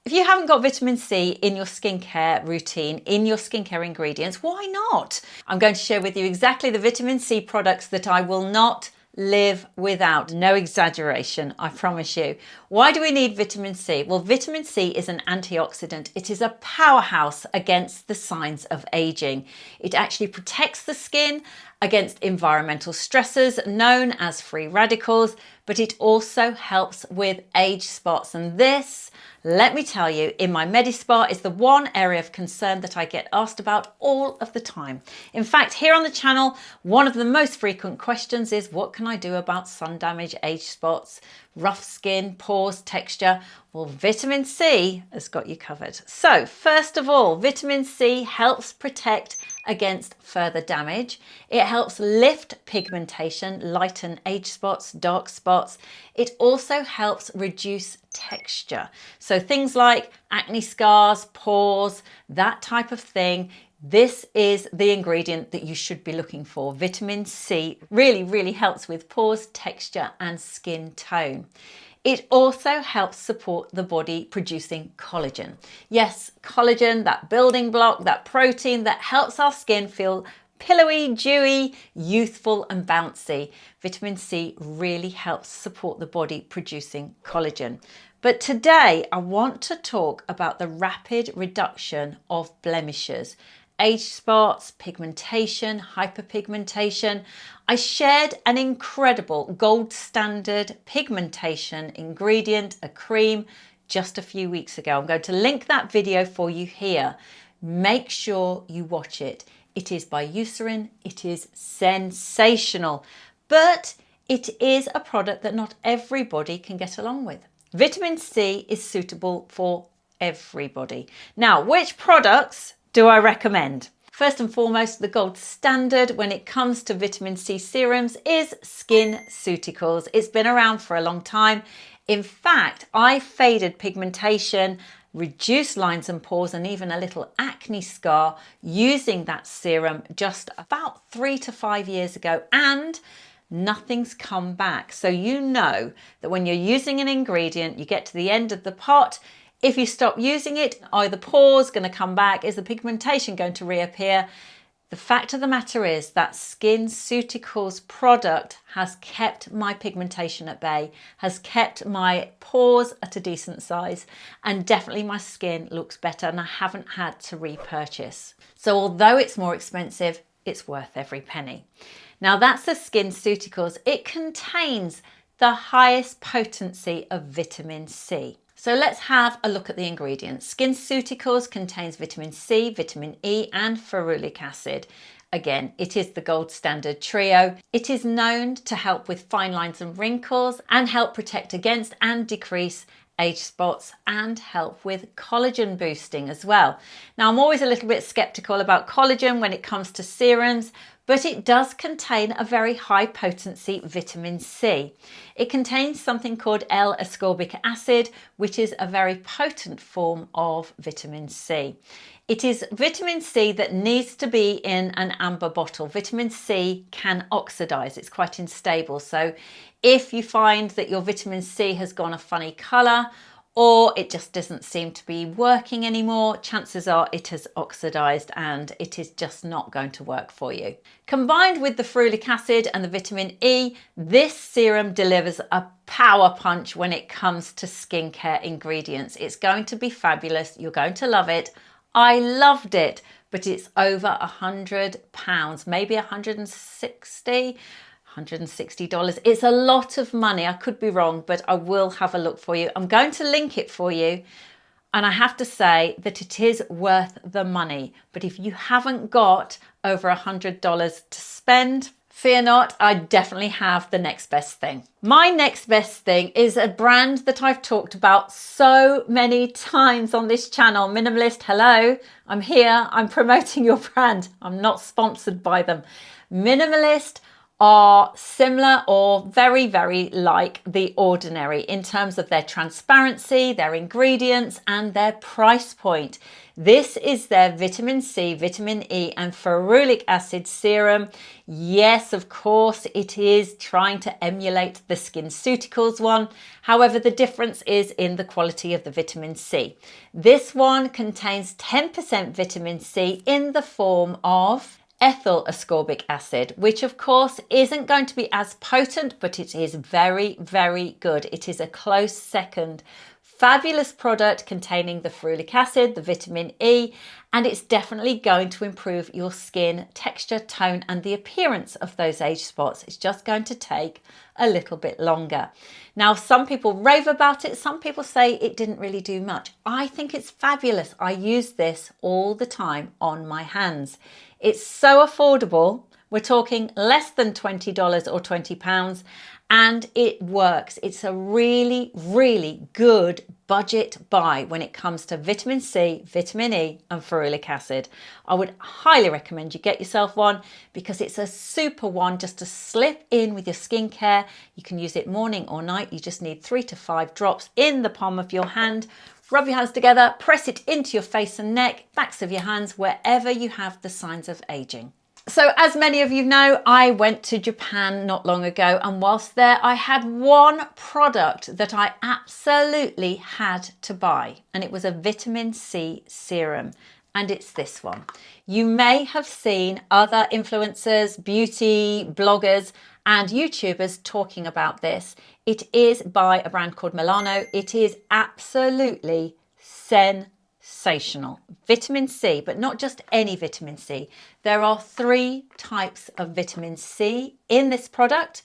If you haven't got vitamin C in your skincare routine, in your skincare ingredients, why not? I'm going to share with you exactly the vitamin C products that I will not live without. No exaggeration, I promise you. Why do we need vitamin C? Well, vitamin C is an antioxidant. It is a powerhouse against the signs of aging. It actually protects the skin against environmental stressors known as free radicals, but it also helps with age spots. And this, let me tell you, in my Medispa is the one area of concern that I get asked about all of the time. In fact, here on the channel, one of the most frequent questions is, what can I do about sun damage, age spots, rough skin, pores, texture? Well, vitamin C has got you covered. So first of all, vitamin C helps protect against further damage. It helps lift pigmentation, lighten age spots, dark spots. It also helps reduce texture. So things like acne scars, pores, that type of thing. This is the ingredient that you should be looking for. Vitamin C really helps with pores, texture, and skin tone. It also helps support the body producing collagen. Yes, collagen, that building block, that protein that helps our skin feel pillowy, dewy, youthful and bouncy. Vitamin C really helps support the body producing collagen. But today I want to talk about the rapid reduction of blemishes, age spots, pigmentation, hyperpigmentation. I shared an incredible gold standard pigmentation ingredient, a cream, just a few weeks ago. I'm going to link that video for you here. Make sure you watch it. It is by Eucerin. It is sensational, but it is a product that not everybody can get along with. Vitamin C is suitable for everybody. Now, which products do I recommend? First and foremost, the gold standard when it comes to vitamin C serums is SkinCeuticals. It's been around for a long time. In fact, I faded pigmentation, reduced lines and pores, and even a little acne scar using that serum just about 3 to 5 years ago, and nothing's come back. So you know that when you're using an ingredient, you get to the end of the pot. If you stop using it, are the pores going to come back? Is the pigmentation going to reappear? The fact of the matter is that SkinCeuticals product has kept my pigmentation at bay, has kept my pores at a decent size, and definitely my skin looks better, and I haven't had to repurchase. So although it's more expensive, it's worth every penny. Now that's the SkinCeuticals. It contains the highest potency of vitamin C. So let's have a look at the ingredients. SkinCeuticals contains vitamin C, vitamin E and ferulic acid. Again, it is the gold standard trio. It is known to help with fine lines and wrinkles and help protect against and decrease age spots and help with collagen boosting as well. Now, I'm always a little bit skeptical about collagen when it comes to serums, but it does contain a very high potency vitamin C. It contains something called L-ascorbic acid, which is a very potent form of vitamin C. It is vitamin C that needs to be in an amber bottle. Vitamin C can oxidize, it's quite unstable. So if you find that your vitamin C has gone a funny color, or it just doesn't seem to be working anymore, chances are it has oxidized and it is just not going to work for you. Combined with the ferulic acid and the vitamin E, this serum delivers a power punch when it comes to skincare ingredients. It's going to be fabulous. You're going to love it. I loved it, but it's over £100, maybe 160. $160. It's a lot of money. I could be wrong, but I will have a look for you. I'm going to link it for you. And I have to say that it is worth the money. But if you haven't got over $100 to spend, fear not, I definitely have the next best thing. My next best thing is a brand that I've talked about so many times on this channel. Minimalist, hello, I'm here. I'm promoting your brand. I'm not sponsored by them. Minimalist are similar or very, very like The Ordinary in terms of their transparency, their ingredients, and their price point. This is their vitamin C, vitamin E, and ferulic acid serum. Yes, of course, it is trying to emulate the SkinCeuticals one. However, the difference is in the quality of the vitamin C. This one contains 10% vitamin C in the form of ethyl ascorbic acid, which of course isn't going to be as potent, but it is very, very good. It is a close second. Fabulous product containing the ferulic acid, the vitamin E, and it's definitely going to improve your skin texture, tone, and the appearance of those age spots. It's just going to take a little bit longer. Now, some people rave about it. Some people say it didn't really do much. I think it's fabulous. I use this all the time on my hands. It's so affordable. We're talking less than $20 or £20, and it works. It's a really, really good budget buy when it comes to vitamin C, vitamin E, and ferulic acid. I would highly recommend you get yourself one because it's a super one just to slip in with your skincare. You can use it morning or night. You just need 3 to 5 drops in the palm of your hand. Rub your hands together, press it into your face and neck, backs of your hands, wherever you have the signs of aging. So as many of you know, I went to Japan not long ago, and whilst there, I had one product that I absolutely had to buy, and it was a vitamin C serum, and it's this one. You may have seen other influencers, beauty bloggers, and YouTubers talking about this. It is by a brand called Milano. It is absolutely sensational. Vitamin C, but not just any vitamin C. There are 3 types of vitamin C in this product.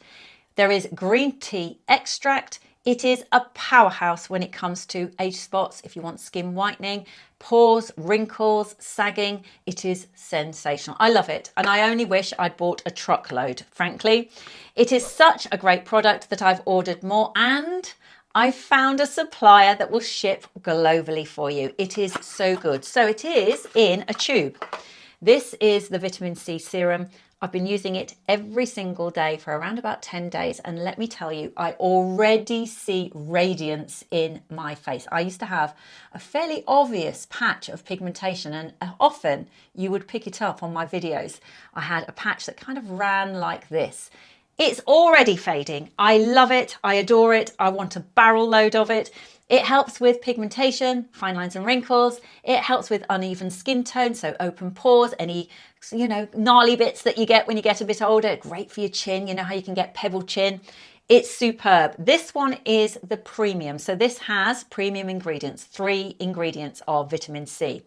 There is green tea extract. It is a powerhouse when it comes to age spots. If you want skin whitening, pores, wrinkles, sagging, it is sensational. I love it, and I only wish I'd bought a truckload, frankly. It is such a great product that I've ordered more, and I found a supplier that will ship globally for you. It is so good. So it is in a tube. This is the vitamin C serum. I've been using it every single day for around about 10 days. And let me tell you, I already see radiance in my face. I used to have a fairly obvious patch of pigmentation, and often you would pick it up on my videos. I had a patch that kind of ran like this. It's already fading. I love it. I adore it. I want a barrel load of it. It helps with pigmentation, fine lines and wrinkles. It helps with uneven skin tone, so open pores, any, gnarly bits that you get when you get a bit older. Great for your chin. You know how you can get pebble chin. It's superb. This one is the premium. So this has premium ingredients, 3 ingredients of vitamin C.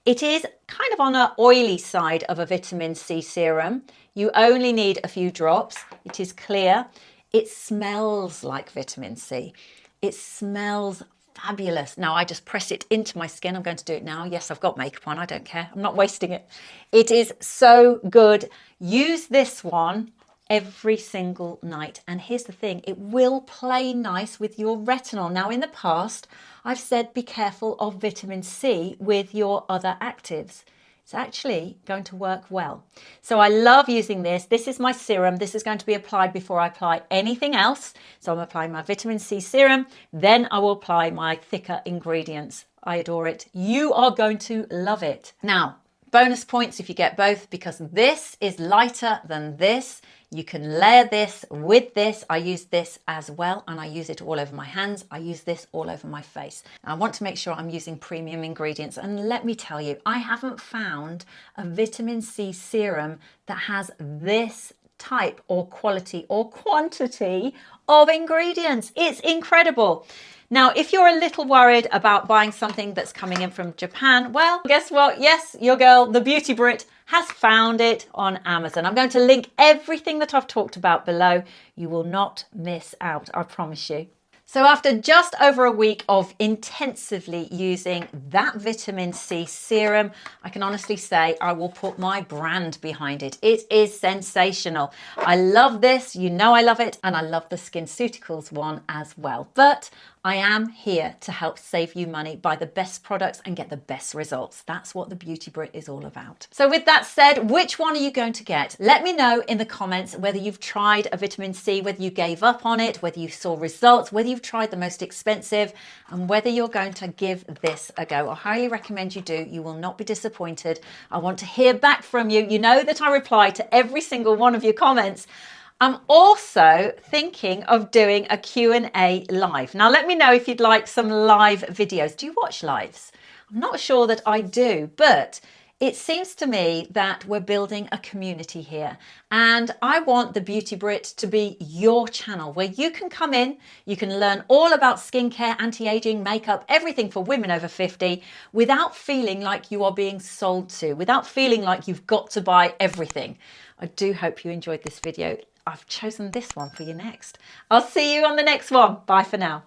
It is kind of on an oily side of a vitamin C serum. You only need a few drops. It is clear. It smells like vitamin C. It smells fabulous. Now I just press it into my skin. I'm going to do it now. Yes, I've got makeup on. I don't care. I'm not wasting it. It is so good. Use this one every single night. And here's the thing, it will play nice with your retinol. Now, in the past, I've said be careful of vitamin C with your other actives. It's actually going to work well. So I love using this. This is my serum. This is going to be applied before I apply anything else. So I'm applying my vitamin C serum. Then I will apply my thicker ingredients. I adore it. You are going to love it. Now, bonus points if you get both, because this is lighter than this. You can layer this with this. I use this as well, and I use it all over my hands. I use this all over my face. I want to make sure I'm using premium ingredients. And let me tell you, I haven't found a vitamin C serum that has this type or quality or quantity of ingredients. It's incredible. Now, if you're a little worried about buying something that's coming in from Japan, well, guess what? Yes, your girl, the Beauty Brit, has found it on Amazon. I'm going to link everything that I've talked about below. You will not miss out, I promise you. So after just over a week of intensively using that vitamin C serum, I can honestly say I will put my brand behind it. It is sensational. I love this, you know I love it, and I love the SkinCeuticals one as well. But I am here to help save you money, buy the best products and get the best results. That's what the Beauty Brit is all about. So with that said, which one are you going to get? Let me know in the comments whether you've tried a vitamin C, whether you gave up on it, whether you saw results, whether you've tried the most expensive, and whether you're going to give this a go. I highly recommend you do. You will not be disappointed. I want to hear back from you. You know that I reply to every single one of your comments. I'm also thinking of doing a Q&A live. Now, let me know if you'd like some live videos. Do you watch lives? I'm not sure that I do, but it seems to me that we're building a community here. And I want the Beauty Brit to be your channel where you can come in, you can learn all about skincare, anti-aging, makeup, everything for women over 50 without feeling like you are being sold to, without feeling like you've got to buy everything. I do hope you enjoyed this video. I've chosen this one for you next. I'll see you on the next one. Bye for now.